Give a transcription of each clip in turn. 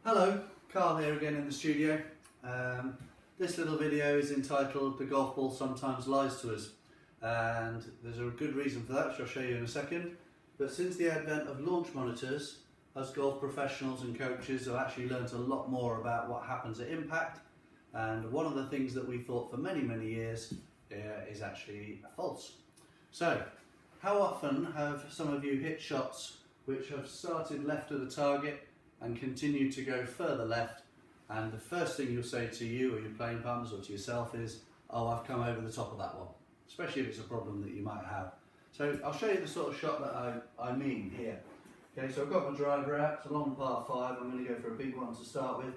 Hello, Carl here again in the studio. This little video is entitled "The Golf Ball Sometimes Lies to Us," and there's a good reason for that, which I'll show you in a second. But since the advent of launch monitors, us golf professionals and coaches have actually learnt a lot more about what happens at impact, and one of the things that we thought for many years is actually false. So, how often have some of you hit shots which have started left of the target and continue to go further left, and the first thing you'll say to you or your playing partners or to yourself is, "Oh, I've come over the top of that one," especially if it's a problem that you might have. So I'll show you the sort of shot that I mean here. Okay, so I've got my driver out, it's a long par 5, I'm going to go for a big one to start with,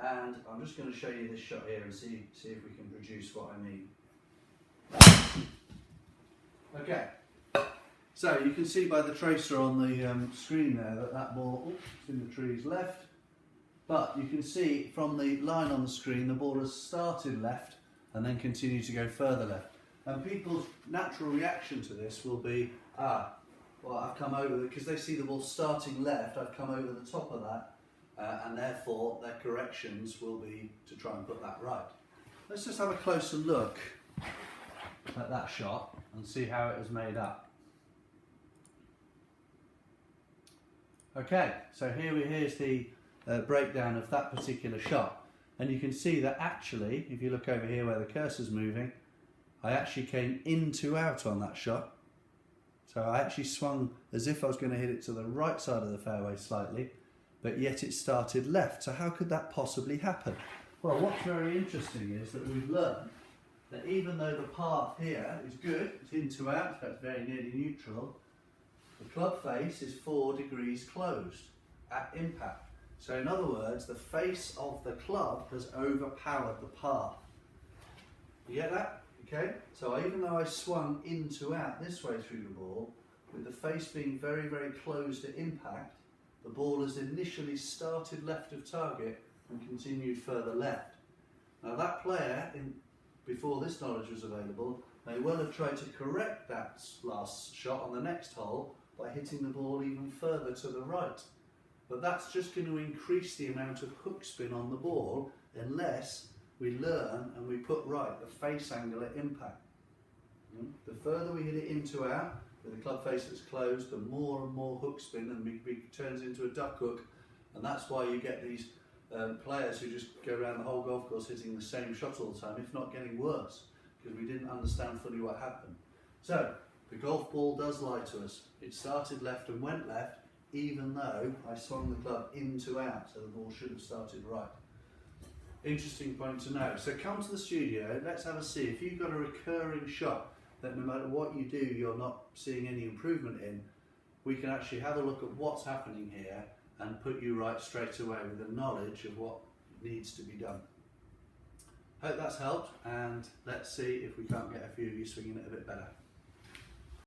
and I'm just going to show you this shot here and see if we can produce what I mean. Okay. So you can see by the tracer on the screen there that ball is in the trees left, but you can see from the line on the screen the ball has started left and then continued to go further left. And people's natural reaction to this will be, well, I've come over, because they see the ball starting left, I've come over the top of that, and therefore their corrections will be to try and put that right. Let's just have a closer look at that shot and see how it was made up. Okay, so here's the breakdown of that particular shot, and you can see that actually, if you look over here where the cursor's moving, I actually came in to out on that shot. So I actually swung as if I was going to hit it to the right side of the fairway slightly, but yet it started left. So how could that possibly happen? Well, what's very interesting is that we've learned that even though the path here is good, it's in to out, that's very nearly neutral, the club face is 4 degrees closed at impact. So in other words, the face of the club has overpowered the path. You get that? Okay? So even though I swung in to out this way through the ball, with the face being very closed at impact, the ball has initially started left of target and continued further left. Now that player, before this knowledge was available, may well have tried to correct that last shot on the next hole by hitting the ball even further to the right. But that's just going to increase the amount of hook spin on the ball unless we learn and we put right the face angle at impact. The further we hit it into out, with the club face that's closed, the more and more hook spin, and it turns into a duck hook, and that's why you get these players who just go around the whole golf course hitting the same shot all the time, if not getting worse, because we didn't understand fully what happened. So, the golf ball does lie to us. It started left and went left, even though I swung the club in to out, so the ball should have started right. Interesting point to know. So come to the studio, let's have a see. If you've got a recurring shot that no matter what you do, you're not seeing any improvement in, we can actually have a look at what's happening here and put you right straight away with the knowledge of what needs to be done. Hope that's helped, and let's see if we can't get a few of you swinging it a bit better.